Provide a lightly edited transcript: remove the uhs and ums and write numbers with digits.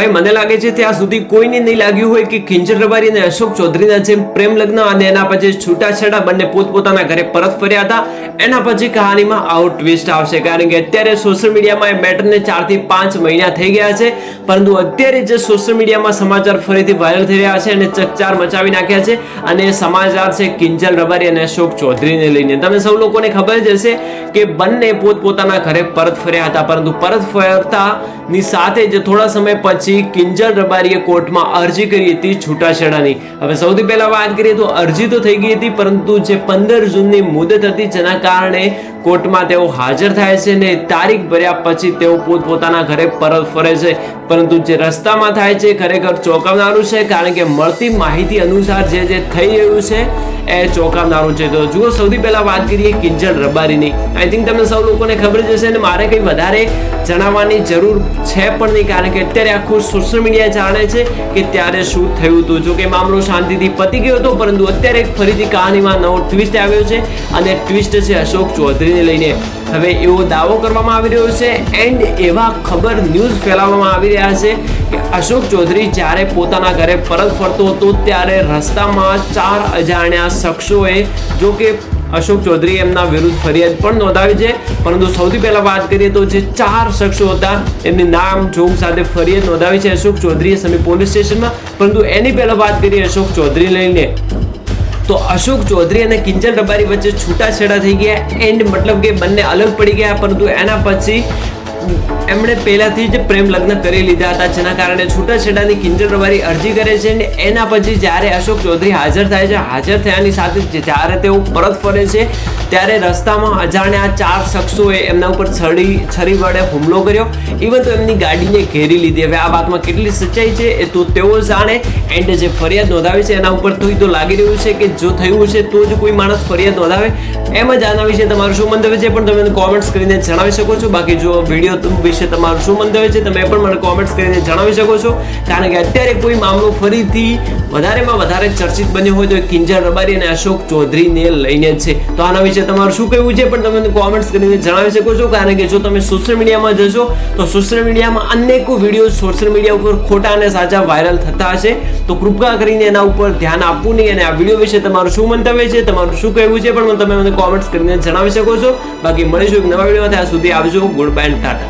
ભાઈ મને લાગે છે ત્યાં સુધી કોઈને નહીં લાગ્યું હોય કે કિંજલ રબારી અને અશોક ચૌધરીના જેમ પ્રેમ લગ્ન અને એના પછી છૂટાછેડા બંને પોતપોતાના ઘરે પરત ફર્યા હતા, એના પછી કહાનીમાં આવો ટ્વિસ્ટ આવશે. કારણ કે અત્યારે સોશિયલ મીડિયામાં એ મેટરને 4 થી 5 મહિના થઈ ગયા છે, પરંતુ અત્યારે જે સોશિયલ મીડિયામાં સમાચાર ફરીથી વાયરલ થઈ રહ્યા છે અને ચકચાર મચાવી નાખ્યા છે, અને એ સમાચાર છે કિંજલ રબારી અને અશોક ચૌધરીને લઈને. તમે સૌ લોકોને ખબર જ હશે કે બંને પોતપોતાના ઘરે પરત ફર્યા હતા, પરંતુ પરત ફરતાની સાથે જ થોડા સમય પછી કિંજલ રબારીએ કોર્ટમાં અરજી કરી હતી છૂટાછેડાની. હવે સૌથી પહેલા વાત કરીએ તો અરજી તો થઈ ગઈ હતી, પરંતુ જે 15 જૂનની મુદત હતી જેના કારણે કોર્ટમાં તેઓ હાજર થાય છે ને તારીખ ભર્યા પછી તેઓ પોતપોતાના ઘરે પરત ફરે છે. પરંતુ જે રસ્તામાં થાય છે ખરેખર ચોંકાવનારું છે, કારણ કે મળતી માહિતી અનુસાર જે થઈ રહ્યું છે એ ચોંકાવનારું છે. તો જુઓ, સૌથી પહેલા વાત કરીએ કિંજલ રબારીની. આઈ થિંક તમને સૌ લોકોને ખબર જ હશે ને મારે કંઈ વધારે જણાવવાની જરૂર છે પણ નહીં, કારણ કે અત્યારે આખું સોશિયલ મીડિયા જાણે છે કે ત્યારે શું થયું હતું. જો કે મામલો શાંતિથી પતી ગયો હતો, પરંતુ અત્યારે ફરીથી કહાનીમાં નવો ટ્વિસ્ટ આવ્યો છે, અને ટ્વિસ્ટ છે અશોક ચૌધરીને લઈને. હવે એવો દાવો કરવામાં આવી રહ્યો છે એન્ડ એવા ખબર ન્યૂઝ ફેલાવવામાં આવી રહ્યા છે કે અશોક ચૌધરી જ્યારે પોતાના ઘરે પરત ફરતો હતો ત્યારે રસ્તામાં 4 અજાણ્યા શખ્સોએ, જો કે અશોક ચૌધરી એમના વિરુદ્ધ ફરિયાદ પણ નોંધાવી છે, પરંતુ સૌથી પહેલા વાત કરીએ તો જે 4 શખ્સો હતા એમની નામ જોગ સાથે ફરિયાદ નોંધાવી છે અશોક ચૌધરીએ સમી પોલીસ સ્ટેશનમાં. પરંતુ એની પહેલા વાત કરીએ અશોક ચૌધરી લઈને, તો અશોક ચૌધરી અને કિંજલ રબારી વચ્ચે છૂટાછેડા થઈ ગયા એન્ડ મતલબ કે બંને અલગ પડી ગયા, પરંતુ એના પછી એમણે પહેલાથી જ પ્રેમ લગ્ન કરી લીધા હતા, જેના કારણે છૂટાછેડાની કિંજલ રબારી અરજી કરે છે અને એના પછી જ્યારે અશોક ચૌધરી હાજર થાય છે, હાજર થયાની સાથે જ્યારે તેઓ પરત ફરે છે ત્યારે રસ્તામાં અજાણ્યા 4 શખ્સોએ એમના ઉપર છરી વડે હુમલો કર્યો, ઇવન તો એમની ગાડીને ઘેરી લીધી. હવે આ વાતમાં કેટલી સચ્ચાઈ છે એ તો તેઓ જાણે, એન્ડ જે ફરિયાદ નોંધાવી છે એના ઉપર તો લાગી રહ્યું છે કે જો થયું છે તો જ કોઈ માણસ ફરિયાદ નોંધાવે. એમ જ આના વિશે તમારું શું મંતવ્ય છે પણ તમે કોમેન્ટ્સ કરીને જણાવી શકો છો. બાકી જો વિડીયો વિશે તમારું શું મંતવ્ય છે તમે પણ મને કોમેન્ટ્સ કરીને જણાવી શકો છો, કારણ કે અત્યારે કોઈ મામલો ફરીથી વધારેમાં વધારે ચર્ચિત બન્યો હોય તો કિંજલ રબારી અને અશોક ચૌધરીને લઈને છે. તો આના વિશે તમારું શું કહેવું છે પણ તમે કોમેન્ટ્સ કરીને જણાવી શકો છો, કારણ કે જો તમે સોશિયલ મીડિયામાં જશો તો સોશિયલ મીડિયામાં અનેકો વિડીયો સોશિયલ મીડિયા ઉપર ખોટા અને સાચા વાયરલ થતા હશે, તો કૃપા કરીને એના ઉપર ધ્યાન આપવું નહીં. અને આ વિડીયો વિશે તમારું શું મંતવ્ય છે, તમારું શું કહેવું છે પણ તમે મને કોમેન્ટ્સ કરીને જણાવી શકો છો. બાકી મળીશું એક નવા વિડીયોમાં, ત્યાં સુધી આવજો. Good bye, Tata.